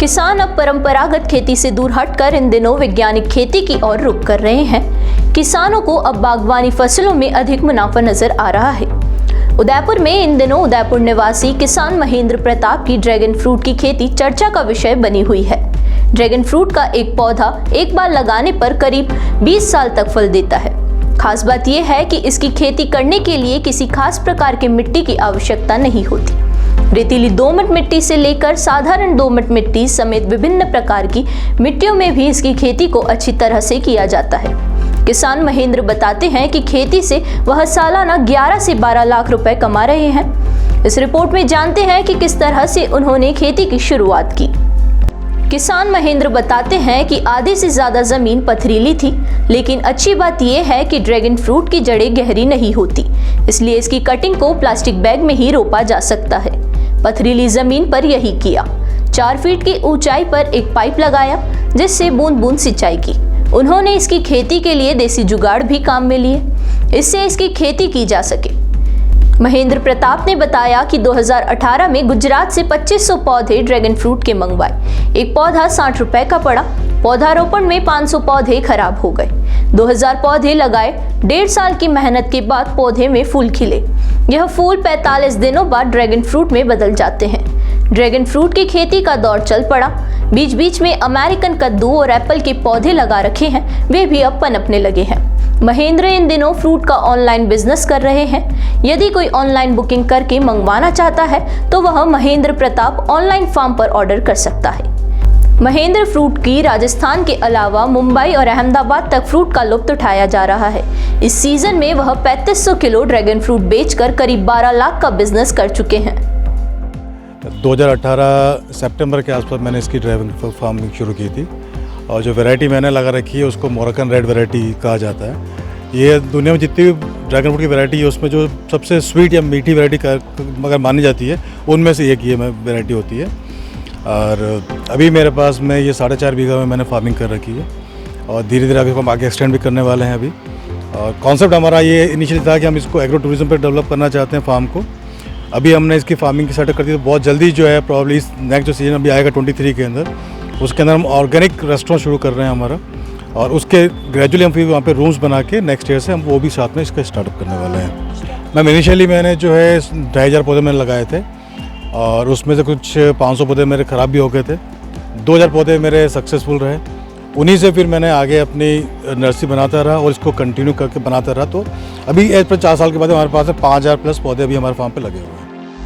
किसान अब परंपरागत खेती से दूर हटकर इन दिनों वैज्ञानिक खेती की ओर रुख कर रहे हैं। किसानों को अब बागवानी फसलों में अधिक मुनाफा नजर आ रहा है। उदयपुर में इन दिनों उदयपुर निवासी किसान महेंद्र प्रताप की ड्रैगन फ्रूट की खेती चर्चा का विषय बनी हुई है। ड्रैगन फ्रूट का एक पौधा एक बार लगाने पर करीब 20 साल तक फल देता है। खास बात यह है कि इसकी खेती करने के लिए किसी खास प्रकार की मिट्टी की आवश्यकता नहीं होती। रेतीली दोमट मिट्टी से लेकर साधारण दोमट मिट्टी समेत विभिन्न प्रकार की मिट्टियों में भी इसकी खेती को अच्छी तरह से किया जाता है। किसान महेंद्र बताते हैं कि खेती से वह सालाना 11 से 12 लाख रुपए कमा रहे हैं। इस रिपोर्ट में जानते हैं कि किस तरह से उन्होंने खेती की शुरुआत की। किसान महेंद्र बताते हैं कि आधे से ज्यादा जमीन पथरीली थी, लेकिन अच्छी बात यह है कि ड्रैगन फ्रूट की जड़ें गहरी नहीं होती, इसलिए इसकी कटिंग को प्लास्टिक बैग में ही रोपा जा सकता है। पथरीली जमीन पर यही किया। 4 फीट की ऊंचाई पर एक पाइप लगाया, जिससे बूंद बूंद सिंचाई की। उन्होंने इसकी खेती के लिए देसी जुगाड़ भी काम में लिए, इससे इसकी खेती की जा सके। महेंद्र प्रताप ने बताया कि 2018 में गुजरात से 2500 पौधे ड्रैगन फ्रूट के मंगवाए। एक पौधा 60 रुपए का पड़ा। पौधारोपण में 500 पौधे खराब हो गए। 2000 पौधे लगाए। 1.5 साल की मेहनत के बाद पौधे में फूल खिले। यह फूल 45 दिनों बाद ड्रैगन फ्रूट में बदल जाते हैं। ड्रैगन फ्रूट की खेती का दौर चल पड़ा। बीच बीच में अमेरिकन कद्दू और एप्पल के पौधे लगा रखे हैं, वे भी अब पनपने लगे हैं। महेंद्र इन दिनों फ्रूट का ऑनलाइन बिजनेस कर रहे हैं। यदि कोई ऑनलाइन बुकिंग करके मंगवाना चाहता है तो वह महेंद्र प्रताप ऑनलाइन फार्म पर ऑर्डर कर सकता है। महेंद्र फ्रूट की राजस्थान के अलावा मुंबई और अहमदाबाद तक फ्रूट का लुत्फ उठाया जा रहा है। इस सीजन में वह 3500 किलो ड्रैगन फ्रूट बेचकर करीब 12 लाख का बिजनेस कर चुके हैं। 2018 सितंबर के आसपास मैंने इसकी ड्रैगन फार्मिंग शुरू की थी, और जो वैरायटी मैंने लगा रखी है उसको मोरक्कन रेड वैरायटी कहा जाता है। ये दुनिया में जितनी भी ड्रैगन फ्रूट की वैरायटी है उसमें जो सबसे स्वीट या मीठी वैरायटी अगर मानी जाती है उनमें से एक ये वैरायटी होती है। और अभी मेरे पास में ये 4.5 बीघा में मैंने फार्मिंग कर रखी है, और धीरे धीरे हम आगे एक्सटेंड भी करने वाले हैं अभी। और कॉन्सेप्ट हमारा ये इनिशियली था कि हम इसको एग्रो टूरिज्म पर डेवलप करना चाहते हैं फार्म को। अभी हमने इसकी फार्मिंग की सेटअप कर दी, तो बहुत जल्दी जो है प्रॉब्ली इस नेक्स्ट जो सीजन अभी आएगा 23 के अंदर, उसके अंदर हम ऑर्गेनिक रेस्टोरेंट शुरू कर रहे हैं हमारा, और उसके ग्रेजुअली हम फिर वहाँ पे रूम्स बना के नेक्स्ट ईयर से हम वो भी साथ में इसका स्टार्टअप करने वाले हैं। मैम इनिशियली मैंने जो है 2500 पौधे मैंने लगाए थे, और उसमें से कुछ 500 पौधे मेरे ख़राब भी हो गए थे। 2000 पौधे मेरे सक्सेसफुल रहे। उन्हीं से फिर मैंने आगे अपनी नर्सरी बनाता रहा और इसको कंटिन्यू करके बनाता रहा। तो अभी एज पर 4 साल के बाद हमारे पास 5000 प्लस पौधे अभी हमारे फार्म पे लगे हुए हैं।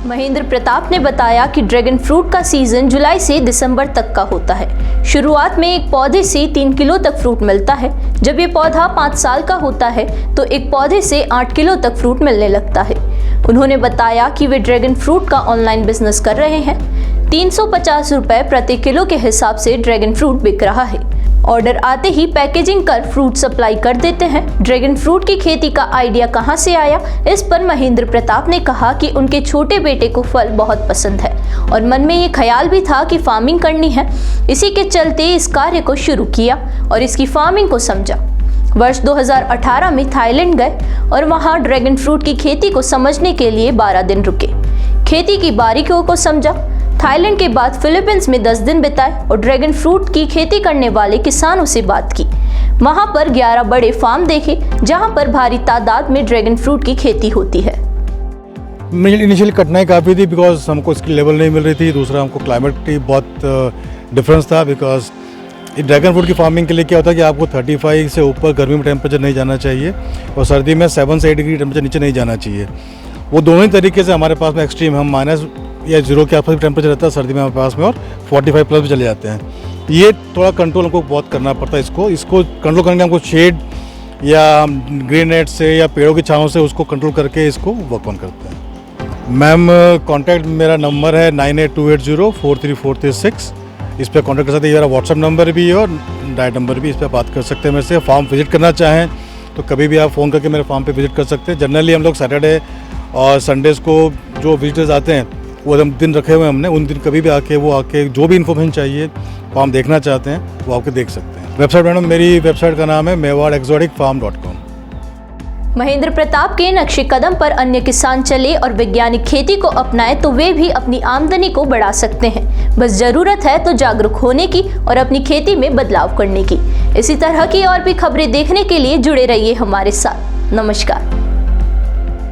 महेंद्र प्रताप ने बताया कि ड्रैगन फ्रूट का सीजन जुलाई से दिसंबर तक का होता है। शुरुआत में एक पौधे से 3 किलो तक फ्रूट मिलता है। जब ये पौधा 5 साल का होता है तो एक पौधे से 8 किलो तक फ्रूट मिलने लगता है। उन्होंने बताया कि वे ड्रैगन फ्रूट का ऑनलाइन बिजनेस कर रहे हैं। 350 रुपए प्रति किलो के हिसाब से ड्रैगन फ्रूट बिक रहा है। ऑर्डर आते ही पैकेजिंग कर फ्रूट सप्लाई कर देते हैं। ड्रैगन फ्रूट की खेती का आइडिया कहां से आया, इस पर महेंद्र प्रताप ने कहा कि उनके छोटे बेटे को फल बहुत पसंद है और मन में ये ख्याल भी था कि फार्मिंग करनी है। इसी के चलते इस कार्य को शुरू किया और इसकी फार्मिंग को समझा। वर्ष 2018 में थाईलैंड गए और वहां ड्रैगन फ्रूट की खेती को समझने के लिए 12 दिन रुके। खेती की बारीकियों को समझा। थाईलैंड के बाद फिलीपींस में 10 दिन बिताए और ड्रैगन फ्रूट की खेती करने वाले किसानों से बात की। वहां पर 11 बड़े फार्म देखे जहां पर भारी तादाद में ड्रैगन फ्रूट की खेती होती है। इनिशियली कठिनाई काफ़ी थी, बिकॉज हमको इसकी लेवल नहीं मिल रही थी। दूसरा हमको क्लाइमेट की बहुत डिफरेंस था, बिकॉज ड्रैगन फ्रूट की फार्मिंग के लिए क्या होता है कि आपको 35 से ऊपर गर्मी में टेम्परेचर नहीं जाना चाहिए, और सर्दी में 7 से 8 डिग्री टेम्परेचर नीचे नहीं जाना चाहिए। वो दोनों ही तरीके से हमारे पास में एक्सट्रीम, हम माइनस या 0 के आसपास टेम्परेचर रहता है सर्दी में हमारे पास में, और 45 प्लस भी चले जाते हैं। ये थोड़ा कंट्रोल हमको बहुत करना पड़ता है। इसको कंट्रोल करने के हमको शेड या ग्रीन नेट से या पेड़ों की छाँव से उसको कंट्रोल करके इसको वर्क ऑन करते हैं। मैम कॉन्टैक्ट मेरा नंबर है 9828043436। इस पर कॉन्टैक्ट कर सकते हैं। मेरा व्हाट्सअप नंबर भी है और डायरेक्ट नंबर भी, इस पर बात कर सकते हैं मेरे से। फार्म विजिट करना चाहें तो कभी भी आप फ़ोन करके मेरे फार्म पे विजिट कर सकते हैं। जनरली हम लोग सैटरडे और संडेज़ को जो विजिटर्स आते हैं वो एकदम दिन रखे हुए हैं हमने, उन दिन कभी भी आके जो भी इन्फॉर्मेशन चाहिए फार्म देखना चाहते हैं वो आपके देख सकते हैं। वेबसाइट मैडम मेरी वेबसाइट का नाम है mewadexoticfarm.com। महेंद्र प्रताप के नक्शे कदम पर अन्य किसान चले और वैज्ञानिक खेती को अपनाएं तो वे भी अपनी आमदनी को बढ़ा सकते हैं। बस जरूरत है तो जागरूक होने की और अपनी खेती में बदलाव करने की। इसी तरह की और भी खबरें देखने के लिए जुड़े रहिए हमारे साथ। नमस्कार।